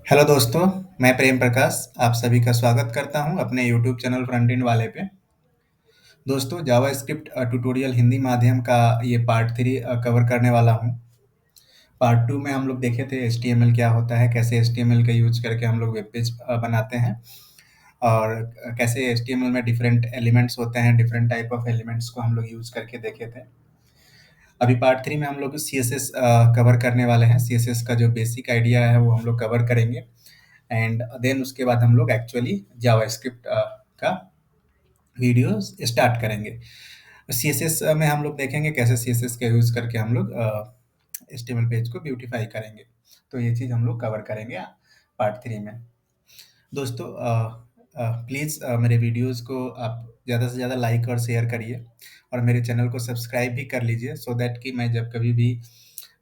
Hello दोस्तों, मैं प्रेम प्रकाश आप सभी का स्वागत करता हूं अपने यूट्यूब चैनल फ्रंट एंड वाले पे। दोस्तों, जावास्क्रिप्ट ट्यूटोरियल हिंदी माध्यम का ये पार्ट 3 कवर करने वाला हूं। पार्ट 2 में हम लोग देखे थे एचटीएमएल क्या होता है, कैसे एचटीएमएल का यूज करके हम लोग वेब पेज बनाते हैं और कैसे एचटीएमएल में डिफरेंट एलिमेंट्स होते हैं, डिफरेंट टाइप ऑफ एलिमेंट्स को हम लोग यूज करके देखे थे। अभी पार्ट 3 में हम लोग सीएसएस कवर करने वाले हैं। सीएसएस का जो बेसिक आइडिया है वो हम लोग कवर करेंगे एंड देन उसके बाद हम लोग एक्चुअली जावास्क्रिप्ट का वीडियो स्टार्ट करेंगे। सीएसएस में हम लोग देखेंगे कैसे सीएसएस का यूज करके हम लोग एचटीएमएल पेज को ब्यूटीफाई करेंगे। तो ये चीज हम लोग कवर करेंगे पार्ट 3 में। दोस्तों, प्लीज मेरे वीडियोस को आप ज़्यादा से ज़्यादा लाइक और शेयर करिए और मेरे चैनल को सब्सक्राइब भी कर लीजिए सो दैट कि मैं जब कभी भी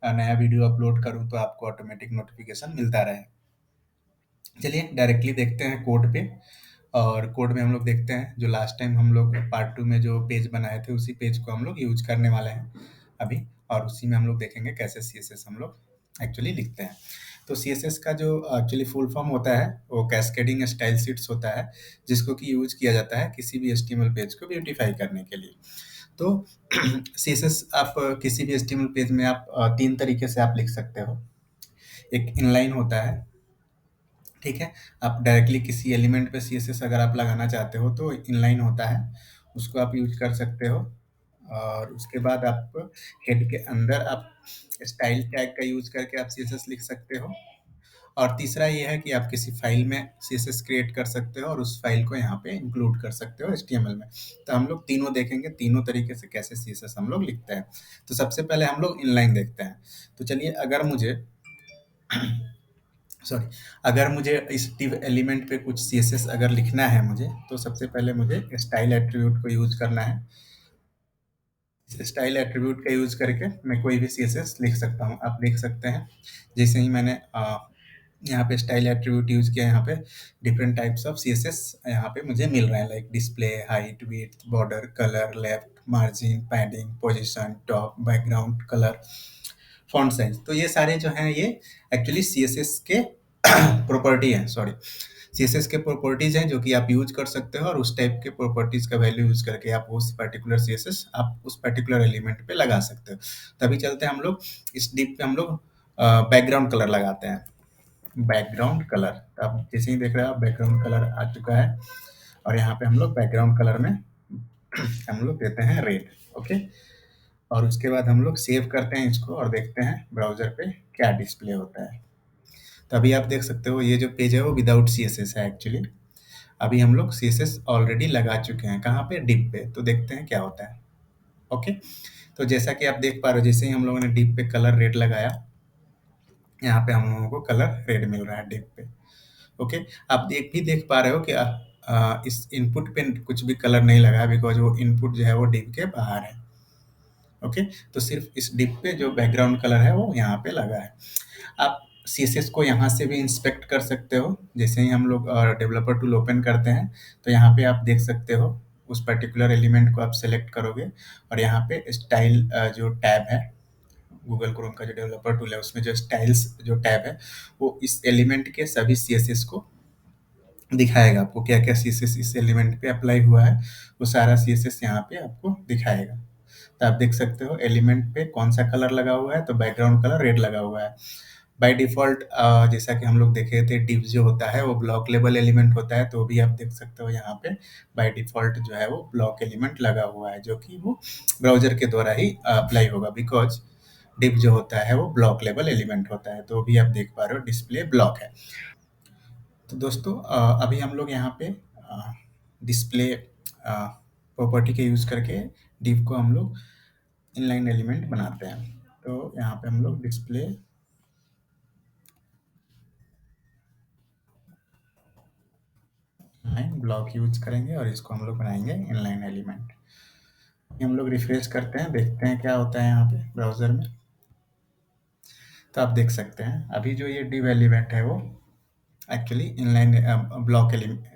नया वीडियो अपलोड करूं तो आपको ऑटोमेटिक नोटिफिकेशन मिलता रहे। चलिए डायरेक्टली देखते हैं कोड पे। और कोड में हम लोग देखते हैं जो लास्ट टाइम हम लोग पार्ट 2 में जो पेज बनाए थे उसी पेज को हम लोग यूज करने वाले हैं अभी। और उसी में हम लोग देखेंगे कैसे सीएसएस हम लोग एक्चुअली लिखते हैं। तो सीएसएस का जो एक्चुअली फुल फॉर्म होता है वो कैस्केडिंग स्टाइल शीट्स होता है, जिसको कि यूज किया जाता है किसी भी एचटीएमएल पेज को ब्यूटीफाई करने के लिए। तो सीएसएस आप किसी भी एचटीएमएल पेज में आप 3 तरीके से आप लिख सकते हो। एक इनलाइन होता है, ठीक है। आप डायरेक्टली किसी एलिमेंट पे सीएसएस अगर आप लगाना चाहते हो तो इनलाइन होता है, उसको आप यूज कर सकते हो। और उसके बाद आप हेड के अंदर आप स्टाइल टैग का यूज करके आप सीएसएस लिख सकते हो। और तीसरा ये है कि आप किसी फाइल में सीएसएस क्रिएट कर सकते हो और उस फाइल को यहाँ पे इंक्लूड कर सकते हो एचटीएमएल में। तो हम लोग तीनों देखेंगे, तीनों तरीके से कैसे सीएसएस हम लोग लिखते हैं। तो सबसे पहले हम लोग इनलाइन देखते हैं। तो चलिए, सॉरी अगर मुझे इस div एलिमेंट पे कुछ सीएसएस अगर लिखना है मुझे, तो सबसे पहले मुझे स्टाइल एट्रीब्यूट को यूज करना है। इस स्टाइल एट्रीब्यूट का यूज करके मैं कोई भी सीएसएस लिख सकता हूँ। आप देख सकते हैं जैसे ही मैंने यहाँ पे स्टाइल एट्रीब्यूट यूज किया, यहाँ पे डिफरेंट टाइप्स ऑफ सीएसएस यहाँ पे मुझे मिल रहे हैं, like display, height, width, border, colour, left, margin, padding, position, top, background colour, font size. तो ये सारे जो हैं ये एक्चुअली सीएसएस के प्रॉपर्टी हैं, सॉरी, सीएसएस के प्रॉपर्टीज हैं जो कि आप यूज कर सकते हो और उस टाइप के प्रॉपर्टीज का वैल्यू यूज करके आप उस पर्टिकुलर सीएसएस आप उस पर्टिकुलर एलिमेंट पे लगा सकते हो। तभी चलते हैं हम लोग इस डिप पे हम लोग बैकग्राउंड कलर लगाते हैं। बैकग्राउंड कलर, आप जैसे ही देख रहे हो बैकग्राउंड कलर आ चुका है और यहाँ पे हम लोग बैकग्राउंड कलर में हम लोग देते हैं रेड। ओके, और उसके बाद हम लोग सेव करते हैं इसको और देखते हैं ब्राउजर पे क्या डिस्प्ले होता है। तो अभी आप देख सकते हो ये जो पेज है वो विदाउट सीएसएस है एक्चुअली। अभी हम लोग सीएसएस ऑलरेडी लगा चुके हैं, कहाँ पे, डिप पे। तो देखते हैं क्या होता है। ओके, तो जैसा कि आप देख पा रहे हो, जैसे ही हम लोगों ने डिप पे कलर रेड लगाया, यहाँ पे हम लोगों को कलर रेड मिल रहा है डिप पे। ओके, आप देख पा रहे हो कि इस इनपुट पे कुछ भी कलर नहीं लगा बिकॉज वो इनपुट जो है वो डिप के बाहर है। ओके, तो सिर्फ इस डिप पे जो बैकग्राउंड कलर है वो यहाँ पे लगा है। आप सीएसएस को यहाँ से भी इंस्पेक्ट कर सकते हो। जैसे ही हम लोग डेवलपर टूल ओपन करते हैं तो यहाँ पे आप देख सकते हो उस पर्टिकुलर एलिमेंट को आप सेलेक्ट करोगे और यहाँ पे स्टाइल जो टैब है, गूगल क्रोम का जो डेवलपर टूल है उसमें जो स्टाइल्स जो टैब है वो इस एलिमेंट के सभी सीएसएस को दिखाएगा। आपको क्या क्या सीएसएस इस एलिमेंट पे अप्लाई हुआ है वो सारा सीएसएस यहाँ पे आपको दिखाएगा। तो आप देख सकते हो एलिमेंट पे कौन सा कलर लगा हुआ है, तो बैकग्राउंड कलर रेड लगा हुआ है। बाय डिफॉल्ट जैसा कि हम लोग देखे थे डिव जो होता है वो ब्लॉक लेवल एलिमेंट होता है, तो भी आप देख सकते हो यहाँ पे बाय डिफॉल्ट जो है वो ब्लॉक एलिमेंट लगा हुआ है जो कि वो ब्राउजर के द्वारा ही अप्लाई होगा बिकॉज डिव जो होता है वो ब्लॉक लेवल एलिमेंट होता है। तो भी आप देख पा रहे हो डिस्प्ले ब्लॉक है। तो दोस्तों, अभी हम लोग यहाँ पे डिस्प्ले प्रॉपर्टी के यूज करके डिव को हम लोग इनलाइन एलिमेंट बनाते हैं। तो यहाँ पे हम लोग डिस्प्ले लाइन ब्लॉक यूज करेंगे और इसको हम लोग बनाएंगे इनलाइन एलिमेंट। हम लोग रिफ्रेश करते हैं, देखते हैं क्या होता है यहाँ पे ब्राउजर में। तो आप देख सकते हैं अभी जो ये डिव एलिमेंट है वो actually inline block element,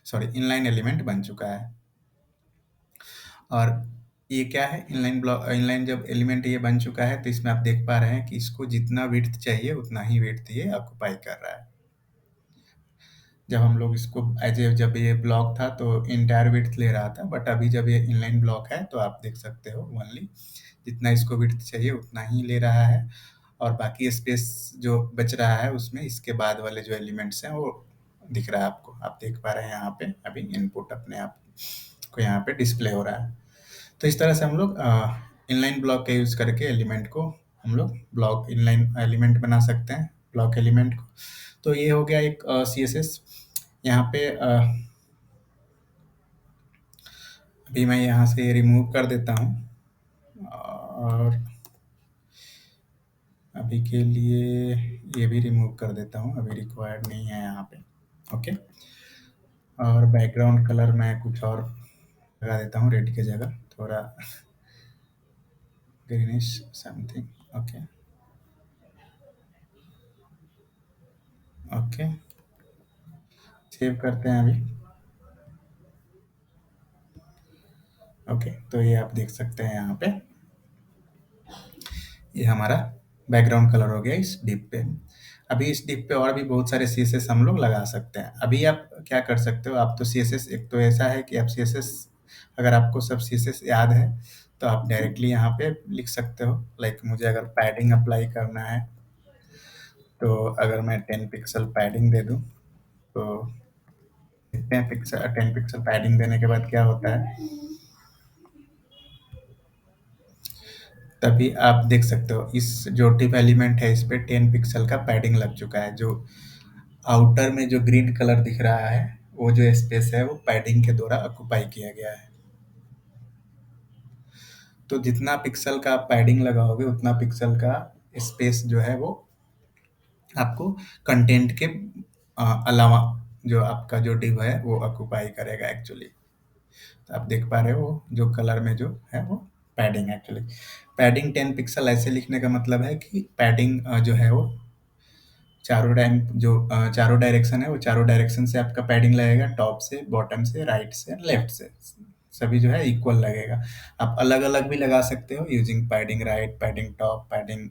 sorry inline element बन चुका है। और ये क्या है, इनलाइन ब्लॉक, इनलाइन जब एलिमेंट ये बन चुका है तो इसमें आप देख पा रहे हैं कि इसको जितना विड्थ चाहिए उतना ही विड्थ ये ऑक्युपाई कर रहा है। जब हम लोग इसको एज ए जब ये ब्लॉक था तो इंटायर विड्थ ले रहा था, बट अभी जब ये इनलाइन ब्लॉक है तो आप देख सकते हो ओनली जितना इसको विड्थ चाहिए उतना ही ले रहा है, और बाकी स्पेस जो बच रहा है उसमें इसके बाद वाले जो एलिमेंट्स हैं वो दिख रहा है आपको, आप देख पा रहे हैं यहाँ पे अभी इनपुट अपने आप को यहाँ पे डिस्प्ले हो रहा है। तो इस तरह से हम लोग इनलाइन ब्लॉक का यूज करके एलिमेंट को हम लोग ब्लॉक इनलाइन एलिमेंट बना सकते हैं, ब्लॉक एलिमेंट को। तो ये हो गया एक सी एस एस। यहाँ पे अभी मैं यहाँ से रिमूव कर देता हूँ, और अभी के लिए ये भी रिमूव कर देता हूँ, अभी रिक्वायर्ड नहीं है यहाँ पे। ओके, और बैकग्राउंड कलर मैं कुछ और लगा देता हूँ रेड की जगह, थोड़ा greenish something. Okay, okay, save करते हैं अभी। ओके, तो ये आप देख सकते हैं यहाँ पे, ये हमारा बैकग्राउंड कलर हो गया इस डिप पे। अभी इस डिप पे और भी बहुत सारे सीएसएस हम लोग लगा सकते हैं। अभी आप क्या कर सकते हो, आप तो सीएसएस एक तो ऐसा है कि आप सीएसएस अगर आपको सब सीएसएस याद है तो आप डायरेक्टली यहाँ पे लिख सकते हो। लाइक मुझे अगर पैडिंग अप्लाई करना है तो अगर मैं 10 पिक्सल पैडिंग दे दूँ तो देखते हैं पिक्सल 10 पिक्सल पैडिंग देने के बाद क्या होता है। तभी आप देख सकते हो इस जो टिप एलिमेंट है इस पे 10 पिक्सल का पैडिंग लग चुका है। जो आउटर में जो ग्रीन कलर दिख रहा है वो जो स्पेस है वो पैडिंग के द्वारा ऑक्युपाई किया गया है। तो जितना पिक्सल का आप पैडिंग लगाओगे उतना पिक्सल का स्पेस जो है वो आपको कंटेंट के अलावा जो आपका जो डिव है वो ऑक्युपाई करेगा एक्चुअली। तो आप देख पा रहे हो जो कलर में जो है वो पैडिंग एक्चुअली। पैडिंग 10 पिक्सल ऐसे लिखने का मतलब है कि पैडिंग जो है वो चारों डायरेक्शन है वो चारों डायरेक्शन से आपका पैडिंग लगेगा, टॉप से, बॉटम से, राइट से, लेफ्ट से, सभी जो है इक्वल लगेगा। आप अलग अलग भी लगा सकते हो using padding right, padding top, padding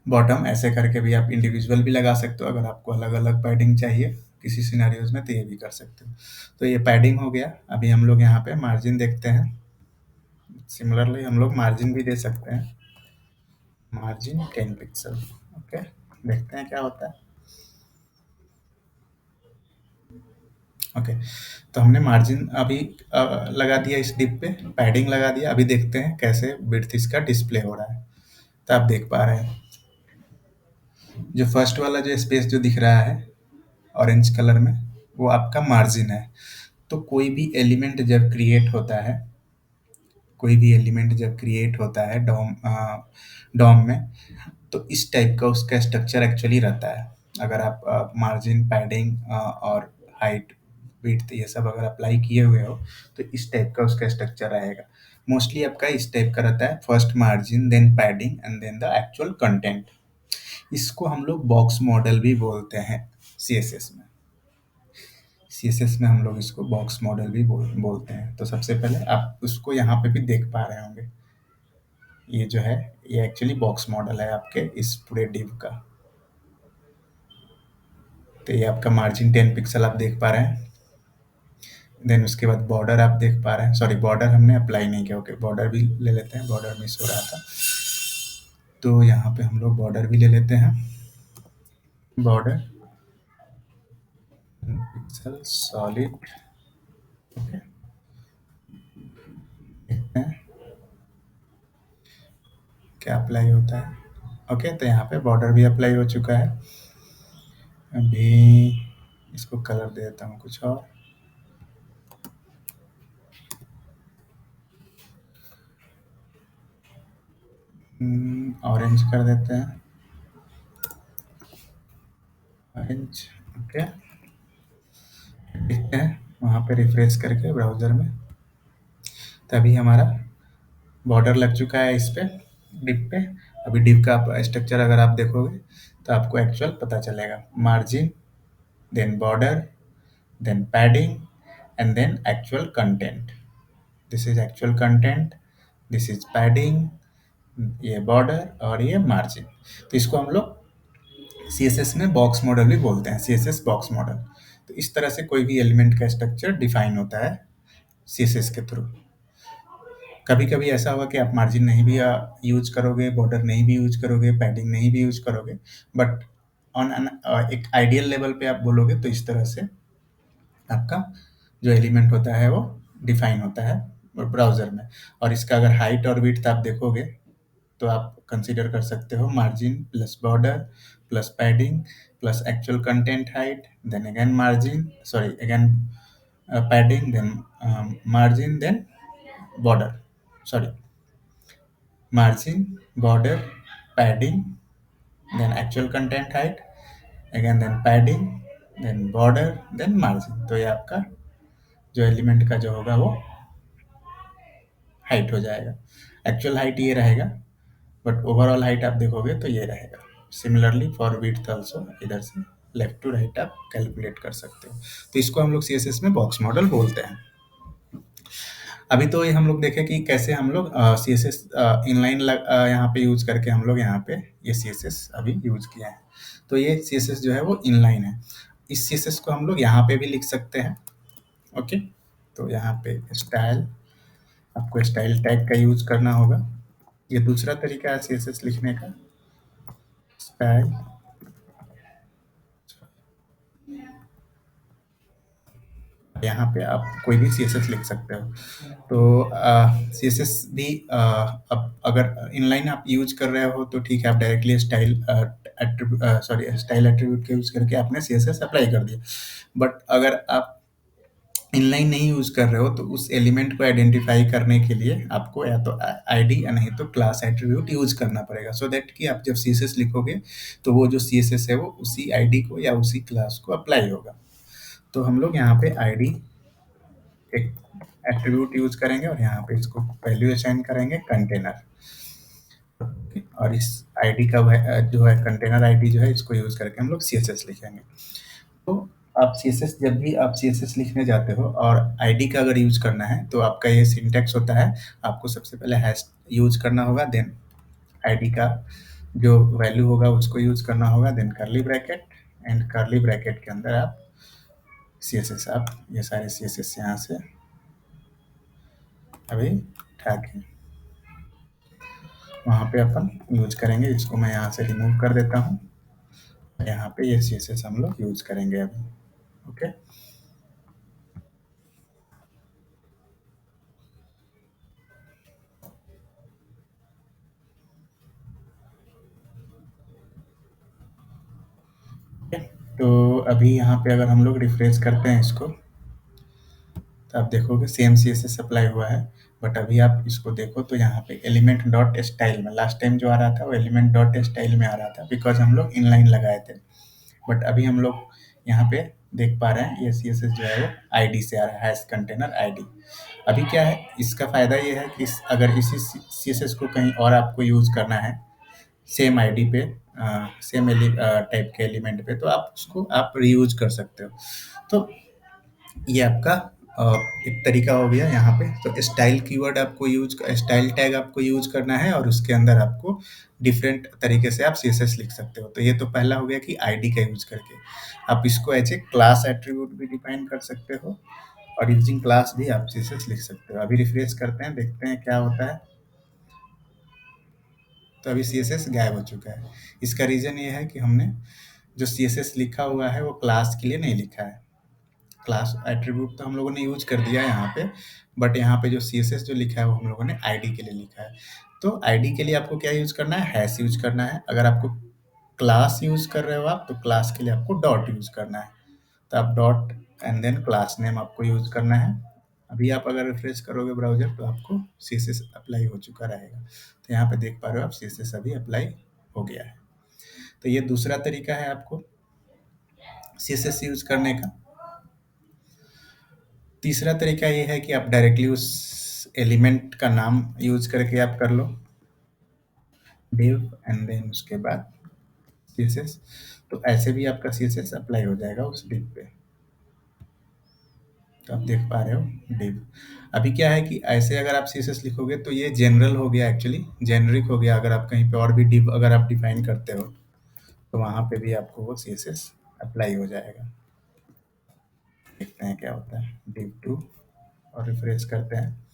bottom, ऐसे करके भी आप इंडिविजुअल भी लगा सकते हो। अगर आपको अलग अलग पैडिंग चाहिए किसी सिनेरियोज में तो ये भी कर सकते हो। तो ये पैडिंग हो गया। अभी हम लोग यहाँ पे मार्जिन देखते हैं। सिमिलरली हम लोग मार्जिन भी दे सकते हैं, मार्जिन 10 पिक्सल। ओके, देखते हैं क्या होता है। ओके, तो हमने मार्जिन अभी लगा दिया इस डिप पे, पैडिंग लगा दिया। अभी देखते हैं कैसे विड्थ इसका डिस्प्ले हो रहा है। तो आप देख पा रहे हैं जो फर्स्ट वाला जो स्पेस जो दिख रहा है ऑरेंज कलर में वो आपका मार्जिन है। तो कोई भी एलिमेंट जब क्रिएट होता है, कोई भी एलिमेंट जब क्रिएट होता है डॉम डॉम में, तो इस टाइप का उसका स्ट्रक्चर एक्चुअली रहता है। अगर आप मार्जिन, पैडिंग और हाइट, विड्थ ये सब अगर अप्लाई किए हुए हो तो इस टाइप का उसका स्ट्रक्चर रहेगा। मोस्टली आपका इस टाइप का रहता है, first margin, then padding and then the actual content. इसको हम लोग बॉक्स मॉडल भी बोलते हैं सीएसएस में। सीएसएस में हम लोग इसको बॉक्स मॉडल भी बोलते हैं। तो सबसे पहले आप उसको यहाँ पे भी देख पा रहे होंगे, ये जो है ये एक्चुअली बॉक्स मॉडल है आपके इस पूरे डिव का। तो ये आपका मार्जिन 10 पिक्सल आप देख पा रहे हैं। देन उसके बाद बॉर्डर आप देख पा रहे हैं, सॉरी बॉर्डर हमने अप्लाई नहीं किया। ओके, बॉर्डर भी ले लेते हैं, बॉर्डर मिस हो रहा था। तो यहाँ पे हम लोग बॉर्डर भी ले लेते हैं। Border pixel solid. ओके, देखते हैं क्या अप्लाई होता है। ओके, तो यहाँ पे बॉर्डर भी अप्लाई हो चुका है। अभी इसको कलर दे देता हूँ कुछ और। ऑरेंज कर देते हैं, ऑरेंज। ओके, देखते हैं वहाँ पे रिफ्रेश करके ब्राउज़र में। तभी हमारा बॉर्डर लग चुका है इस पे, डिव पे। अभी डिव का आप स्ट्रक्चर अगर आप देखोगे तो आपको एक्चुअल पता चलेगा, margin, then border, then padding and then actual content. This is actual content, this is padding, ये बॉर्डर और ये मार्जिन। तो इसको हम लोग सीएसएस में बॉक्स मॉडल भी बोलते हैं, सीएसएस बॉक्स मॉडल। तो इस तरह से कोई भी एलिमेंट का स्ट्रक्चर डिफाइन होता है सीएसएस के थ्रू। कभी कभी ऐसा होगा कि आप मार्जिन नहीं भी यूज करोगे, बॉर्डर नहीं भी यूज करोगे, पैडिंग नहीं भी यूज करोगे, बट ऑन एन एक आइडियल लेवल पे आप बोलोगे तो इस तरह से आपका जो एलिमेंट होता है वो डिफाइन होता है ब्राउज़र में। और इसका अगर हाइट और विड्थ आप देखोगे तो आप कंसीडर कर सकते हो margin plus border plus padding plus actual content height, then again margin, sorry again padding, then margin, then border, sorry margin, border, padding, then actual content height, again then padding, then border, then margin। तो ये आपका जो element का जो होगा वो height हो जाएगा। एक्चुअल हाइट ये रहेगा, बट ओवरऑल हाइट आप देखोगे तो ये रहेगा। सिमिलरली फॉर विड्थ ऑल्सो इधर से लेफ्ट टू राइट आप कैलकुलेट कर सकते हो। तो इसको हम लोग सीएसएस में बॉक्स मॉडल बोलते हैं। अभी तो ये हम लोग देखें कि कैसे हम लोग सी एस एस इनलाइन यहाँ पे यूज करके हम लोग यहाँ पे ये सी एस एस अभी यूज किया है। तो ये सी एस एस जो है वो इनलाइन है। इस सी एस एस को हम लोग यहाँ पे भी लिख सकते हैं। ओके, तो यहाँ पे स्टाइल, आपको स्टाइल टैग का यूज करना होगा। ये दूसरा तरीका है सी एस एस लिखने का, स्टाइल। यहाँ पे आप कोई भी सी एस एस लिख सकते हो। तो सी एस एस भी अब अगर इनलाइन आप यूज कर रहे हो तो ठीक है, आप directly style sorry style attribute का यूज करके आपने सी एस एस अप्लाई कर दिया। बट अगर आप इनलाइन नहीं यूज कर रहे हो तो उस एलिमेंट को आइडेंटिफाई करने के लिए आपको या तो आईडी या नहीं तो क्लास एट्रीब्यूट यूज करना पड़ेगा, सो दैट कि आप जब सी एस एस लिखोगे तो वो जो सी एस एस है वो उसी आईडी को या उसी क्लास को अप्लाई होगा। तो हम लोग यहाँ पे आईडी एक एट्रीब्यूट यूज करेंगे और यहाँ पे इसको वैल्यू असाइन करेंगे कंटेनर। और इस आईडी का जो है कंटेनर आईडी जो है इसको यूज करके हम लोग सीएसएस लिखेंगे। तो आप सीएसएस, जब भी आप सीएसएस लिखने जाते हो और आईडी का अगर यूज करना है तो आपका ये सिंटैक्स होता है। आपको सबसे पहले हैश यूज करना होगा, देन आईडी का जो वैल्यू होगा उसको यूज करना होगा, देन करली ब्रैकेट, एंड करली ब्रैकेट के अंदर आप सीएसएस, आप ये सारे सीएसएस यहाँ से अभी उठा के वहाँ पे अपन यूज करेंगे। इसको मैं यहाँ से रिमूव कर देता हूँ। यहाँ पे ये सीएसएस हम लोग यूज करेंगे अभी। ओके, तो अभी यहाँ पे अगर हम लोग रिफ्रेश करते हैं इसको तो आप देखोगे सेम सीएसएस अप्लाई हुआ है। बट अभी आप इसको देखो तो यहाँ पे एलिमेंट डॉट स्टाइल में लास्ट टाइम जो आ रहा था वो एलिमेंट डॉट स्टाइल में आ रहा था, बिकॉज हम लोग इनलाइन लगाए थे। बट अभी हम लोग यहाँ पे देख पा रहे हैं ये सीएसएस जो है वो आईडी से आ रहा है, हैश कंटेनर आईडी। अभी क्या है, इसका फायदा ये है कि अगर इसी सीएसएस को कहीं और आपको यूज करना है सेम आईडी पे, सेम टाइप के एलिमेंट पे, तो आप उसको आप रीयूज कर सकते हो। तो ये आपका एक तरीका हो गया यहाँ पे। तो स्टाइल कीवर्ड आपको यूज, स्टाइल टैग आपको यूज करना है और उसके अंदर आपको डिफरेंट तरीके से आप सीएसएस लिख सकते हो। तो ये तो पहला हो गया कि आईडी का यूज करके आप इसको एज ए क्लास एट्रीब्यूट भी डिफाइन कर सकते हो, और यूजिंग क्लास भी आप सीएसएस लिख सकते हो। अभी रिफ्रेश करते हैं, देखते हैं क्या होता है। तो अभी सीएसएस गायब हो चुका है। इसका रीजन ये है कि हमने जो सीएसएस लिखा हुआ है वो क्लास के लिए नहीं लिखा है। क्लास एट्रीब्यूट तो हम लोगों ने यूज कर दिया है यहाँ पे, बट यहाँ पे जो सीएसएस जो लिखा है वो हम लोगों ने आईडी के लिए लिखा है। तो आईडी के लिए आपको क्या यूज करना है, हैश यूज करना है। अगर आपको क्लास यूज कर रहे हो आप, तो क्लास के लिए आपको डॉट यूज करना है। तो आप dot and then class name आपको यूज करना है। अभी आप अगर रिफ्रेश करोगे ब्राउजर तो आपको सीएसएस अप्लाई हो चुका रहेगा। तो यहाँ पे देख पा रहे हो आप सीएसएस अभी अप्लाई हो गया है। तो ये दूसरा तरीका है आपको सीएसएस यूज करने का। तीसरा तरीका ये है कि आप डायरेक्टली उस एलिमेंट का नाम यूज करके आप कर लो, div एंड देन उसके बाद सीएसएस। तो ऐसे भी आपका सीएसएस अप्लाई हो जाएगा उस div पे। तो आप देख पा रहे हो div। अभी क्या है कि ऐसे अगर आप सीएसएस लिखोगे तो ये जनरल हो गया, एक्चुअली जेनरिक हो गया। अगर आप कहीं पे और भी div अगर आप डिफाइन करते हो तो वहाँ पे भी आपको वो सीएसएस अप्लाई हो जाएगा। देखते हैं क्या होता है। div 2 और रिफ्रेश करते हैं,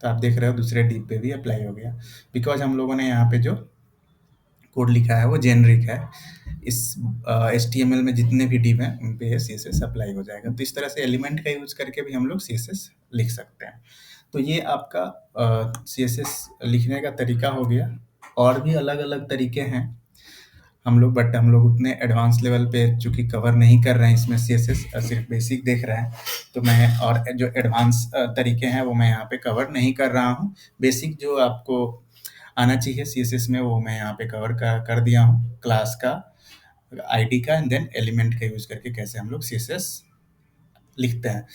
तो आप देख रहे हो दूसरे div पे भी अप्लाई हो गया। बिकॉज़ हम लोगों ने यहाँ पे जो कोड लिखा है वो जेनेरिक है। इस एचटीएमएल में जितने भी div हैं उन पे ये सीएसएस अप्लाई हो जाएगा। तो इस तरह से एलिमेंट का यूज़ करके भी हम लोग सीएसएस लिख सकते हैं। तो ये आपका सीएसएस लिखने का तरीका हो गया। और भी अलग-अलग तरीके हैं हम लोग, बट हम लोग उतने एडवांस लेवल पे चूँकि कवर नहीं कर रहे हैं इसमें सीएसएस, सिर्फ बेसिक देख रहे हैं। तो मैं और जो एडवांस तरीके हैं वो मैं यहाँ पे कवर नहीं कर रहा हूँ। बेसिक जो आपको आना चाहिए सीएसएस में वो मैं यहाँ पे कवर कर दिया हूँ। क्लास का, आईडी का एंड देन एलिमेंट का यूज़ करके कैसे हम लोग सीएसएस लिखते हैं।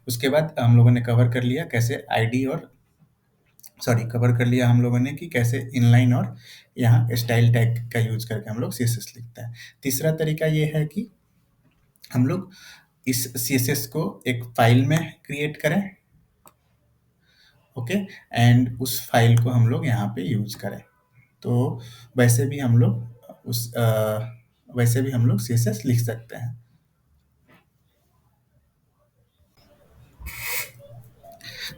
उसके बाद हम लोगों ने कवर कर लिया कैसे आईडी और सॉरी कवर कर लिया हम लोगों ने कि कैसे इनलाइन और यहाँ स्टाइल टैग का यूज़ करके हम लोग सीएसएस लिखते हैं। तीसरा तरीका ये है कि हम लोग इस सीएसएस को एक फाइल में क्रिएट करें, ओके, एंड उस फाइल को हम लोग यहाँ पे यूज़ करें। तो वैसे भी हम लोग वैसे भी हम लोग सीएसएस लिख सकते हैं।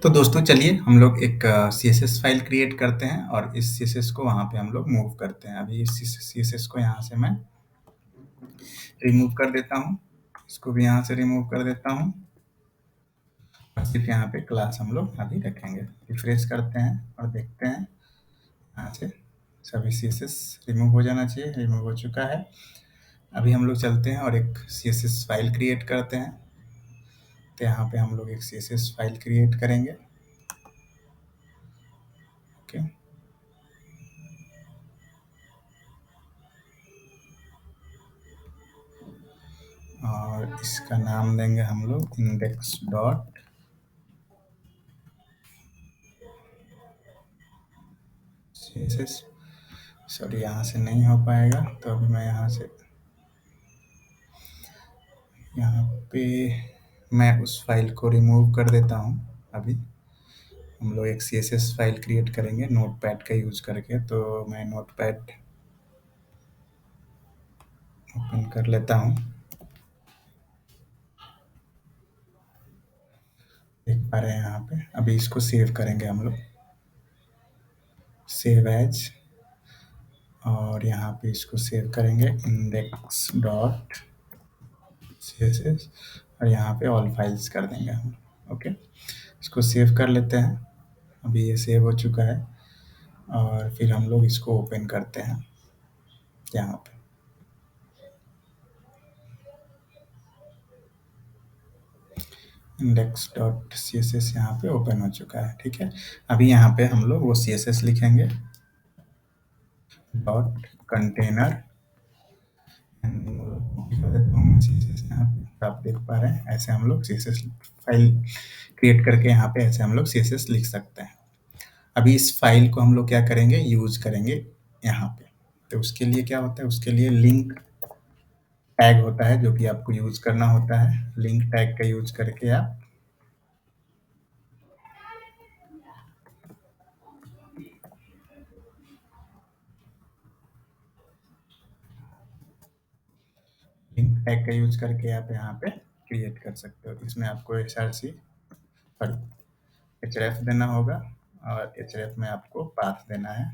तो दोस्तों चलिए हम लोग एक सीएसएस फाइल क्रिएट करते हैं और इस सीएसएस को वहाँ पे हम लोग मूव करते हैं। अभी इस सीएसएस को यहाँ से मैं रिमूव कर देता हूँ, इसको भी यहाँ से रिमूव कर देता हूँ और सिर्फ यहाँ पे क्लास हम लोग अभी रखेंगे। रिफ्रेश करते हैं और देखते हैं यहाँ से सभी सीएसएस रिमूव हो जाना चाहिए। रिमूव हो चुका है। अभी हम लोग चलते हैं और एक सीएसएस फाइल क्रिएट करते हैं। तो यहाँ पे हम लोग एक सीएसएस फाइल क्रिएट करेंगे, ओके। और इसका नाम देंगे हम लोग इंडेक्स डॉट सीएसएस। सॉरी यहाँ से नहीं हो पाएगा, तो अभी मैं यहाँ पे मैं उस फाइल को रिमूव कर देता हूँ। अभी हम लोग एक सीएसएस फाइल क्रिएट करेंगे नोटपैड का यूज़ करके। तो मैं नोटपैड ओपन कर लेता हूँ। देख पा रहे हैं यहाँ पे। अभी इसको सेव करेंगे हम लोग, सेव एज, और यहाँ पे इसको सेव करेंगे इंडेक्स डॉट सीएसएस और यहाँ पे ऑल फाइल्स कर देंगे हम, ओके। इसको सेव कर लेते हैं। अभी ये सेव हो चुका है और फिर हम लोग इसको ओपन करते हैं यहाँ पे। Index dot C S S यहाँ पे ओपन हो चुका है, ठीक है। अभी यहाँ पे हम लोग वो सी एस एस लिखेंगे डॉट कंटेनर, CSS यहाँ पे तो आप देख पा रहे हैं। ऐसे हम लोग C S S file create करके यहाँ पे ऐसे हम लोग सी एस एस लिख सकते हैं। अभी इस फाइल को हम लोग क्या करेंगे, यूज करेंगे यहाँ पे। तो उसके लिए क्या होता है, उसके लिए लिंक टैग होता है जो कि आपको यूज करना होता है। लिंक टैग का यूज करके आप लिंक टैग का यूज करके आप यहाँ पे क्रिएट कर सकते हो। इसमें आपको HRC सॉरी href देना होगा और href में आपको पाथ देना है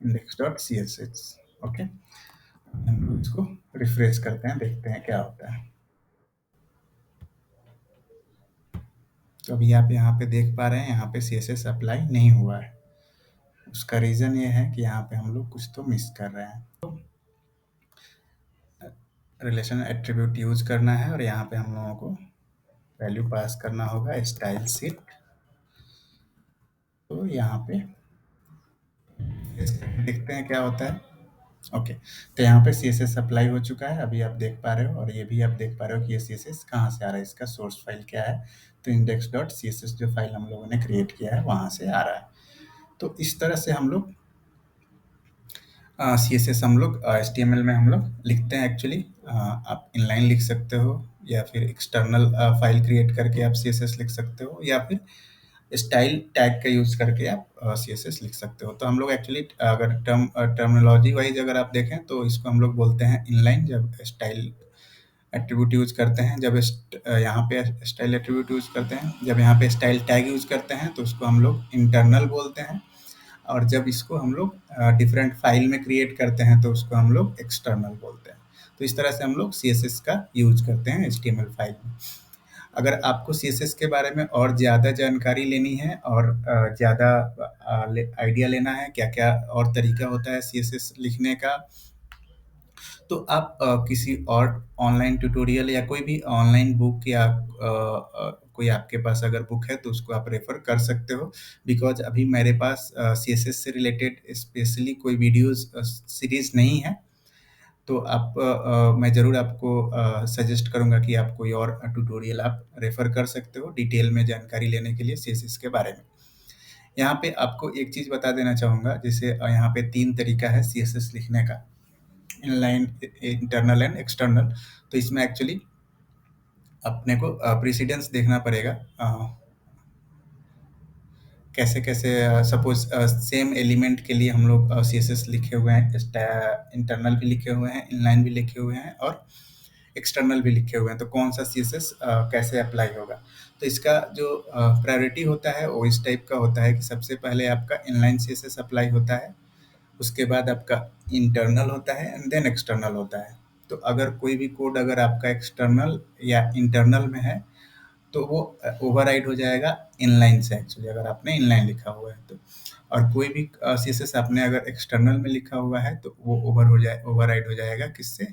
./index.css, ओके। हम लोग इसको रिफ्रेश करते हैं, देखते हैं क्या होता है। तो अभी आप यहाँ पे देख पा रहे हैं, यहाँ पे CSS अप्लाई नहीं हुआ है। उसका रीज़न ये है कि यहाँ पे हम लोग कुछ तो मिस कर रहे हैं। तो रिलेशन एट्रीब्यूट यूज करना है और यहाँ पे हम लोगों को वैल्यू पास करना होगा स्टाइल शीट। तो यहाँ पे देखते हैं क्या होता है, ओके। तो यहाँ पे CSS अप्लाई हो चुका है, अभी आप देख पा रहे हो। और ये भी आप देख पा रहे हो कि ये CSS कहाँ से आ रहा है, इसका सोर्स फाइल क्या है। तो index.css जो फाइल हम लोगों ने क्रिएट किया है वहाँ से आ रहा है। तो इस तरह से हम लोग CSS हम लोग HTML में हम लोग लिखते हैं एक्चुअली। आप इनलाइन लिख सकते हो या फिर एक्सटर्नल फाइल क्रिएट करके आप CSS लिख सकते हो, या फिर स्टाइल टैग का यूज़ करके आप सीएसएस लिख सकते हो। तो हम लोग एक्चुअली अगर टर्मिनोलॉजी वाइज़ अगर आप देखें तो इसको हम लोग बोलते हैं इनलाइन जब स्टाइल एट्रीब्यूट यूज़ करते हैं, जब यहाँ पे स्टाइल एट्रीब्यूट यूज़ करते हैं, जब यहाँ पे स्टाइल टैग यूज़ करते हैं तो उसको हम लोग इंटरनल बोलते हैं, और जब इसको हम लोग डिफरेंट फाइल में क्रिएट करते हैं तो उसको हम लोग एक्सटर्नल बोलते हैं। तो इस तरह से हम लोग सीएसएस का यूज़ करते हैं एचटीएमएल फाइल में। अगर आपको सीएसएस के बारे में और ज़्यादा जानकारी लेनी है और ज़्यादा आइडिया लेना है क्या-क्या और तरीका होता है सीएसएस लिखने का, तो आप किसी और ऑनलाइन ट्यूटोरियल या कोई भी ऑनलाइन बुक या कोई आपके पास अगर बुक है तो उसको आप रेफ़र कर सकते हो। बिकॉज़ अभी मेरे पास सीएसएस से रिलेटेड स्पेशली कोई वीडियोज़ सीरीज़ नहीं है। तो मैं ज़रूर आपको सजेस्ट करूँगा कि आप कोई और ट्यूटोरियल आप रेफ़र कर सकते हो डिटेल में जानकारी लेने के लिए सीएसएस के बारे में। यहाँ पे आपको एक चीज़ बता देना चाहूँगा, जैसे यहाँ पे 3 तरीका है सीएसएस लिखने का, इनलाइन, इंटरनल एंड एक्सटर्नल। तो इसमें एक्चुअली अपने को प्रेसिडेंस देखना पड़ेगा। कैसे-कैसे सपोज़ सेम एलिमेंट के लिए हम लोग सीएसएस लिखे हुए हैं, इंटरनल भी लिखे हुए हैं, इनलाइन भी लिखे हुए हैं और एक्सटर्नल भी लिखे हुए हैं, तो कौन-सा सीएसएस कैसे अप्लाई होगा? तो इसका जो प्रायोरिटी होता है वो इस टाइप का होता है कि सबसे पहले आपका इनलाइन सीएसएस अप्लाई होता है, उसके बाद आपका इंटरनल होता है एंड देन एक्सटर्नल होता है। तो अगर कोई भी कोड अगर आपका एक्सटर्नल या इंटरनल में है तो वो ओवरराइड हो जाएगा इनलाइन से, एक्चुअली अगर आपने इनलाइन लिखा हुआ है तो। और कोई भी सीएसएस आपने अगर एक्सटर्नल में लिखा हुआ है तो वो ओवरराइड हो जाएगा किससे?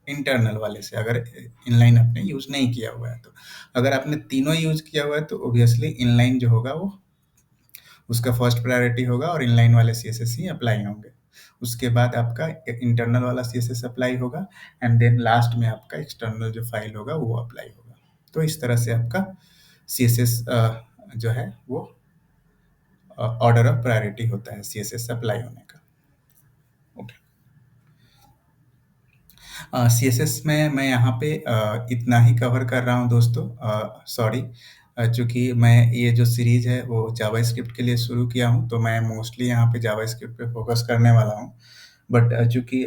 इंटरनल वाले से, अगर इनलाइन आपने यूज़ नहीं किया हुआ है तो। अगर आपने तीनों यूज़ किया हुआ है तो ऑब्वियसली इनलाइन जो होगा वो उसका फर्स्ट प्रायोरिटी होगा और इनलाइन वाले सीएसएस ही अप्लाई होंगे। उसके बाद आपका इंटरनल वाला सीएसएस अप्लाई होगा एंड देन लास्ट में आपका एक्सटर्नल जो फाइल होगा वो अप्लाई होगा। तो इस तरह से आपका सीएसएस जो है वो ऑर्डर ऑफ प्रायोरिटी होता है सीएसएस अप्लाई होने का। ओके। सीएसएस में मैं यहाँ पे इतना ही कवर कर रहा हूँ दोस्तों। सॉरी, चूँकि मैं ये जो सीरीज़ है वो जावास्क्रिप्ट के लिए शुरू किया हूँ, तो मैं मोस्टली यहाँ पे जावास्क्रिप्ट पे फ़ोकस करने वाला हूँ। बट चूँकि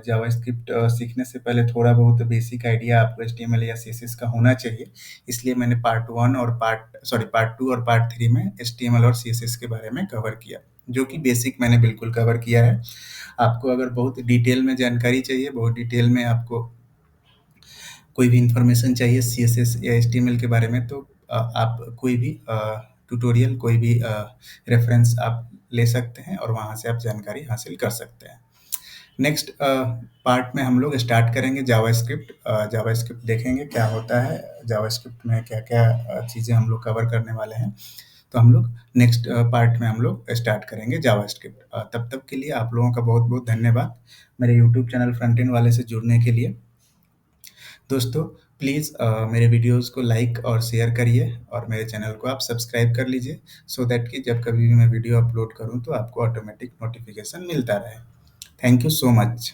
जावास्क्रिप्ट सीखने से पहले थोड़ा बहुत बेसिक आइडिया आपको एचटीएमएल या सीएसएस का होना चाहिए, इसलिए मैंने पार्ट 2 और पार्ट 3 में एचटीएमएल और सीएसएस के बारे में कवर किया, जो कि बेसिक मैंने बिल्कुल कवर किया है। आपको अगर बहुत डिटेल में जानकारी चाहिए, बहुत डिटेल में आपको कोई भी इन्फॉर्मेशन चाहिए सीएसएस या एचटीएमएल के बारे में, तो आप कोई भी ट्यूटोरियल, कोई भी रेफरेंस आप ले सकते हैं और वहाँ से आप जानकारी हासिल कर सकते हैं। नेक्स्ट पार्ट में हम लोग स्टार्ट करेंगे जावास्क्रिप्ट। जावास्क्रिप्ट देखेंगे क्या होता है, जावास्क्रिप्ट में क्या-क्या चीज़ें हम लोग कवर करने वाले हैं। तो हम लोग नेक्स्ट पार्ट में हम लोग स्टार्ट करेंगे जावास्क्रिप्ट। तब तक के लिए आप लोगों का बहुत-बहुत धन्यवाद मेरे यूट्यूब चैनल फ्रंट एंड वाले से जुड़ने के लिए। दोस्तों प्लीज़ मेरे वीडियोज़ को लाइक और शेयर करिए और मेरे चैनल को आप सब्सक्राइब कर लीजिए, सो दैट कि जब कभी भी मैं वीडियो अपलोड करूँ तो आपको ऑटोमेटिक नोटिफ़िकेशन मिलता रहे। Thank you so much.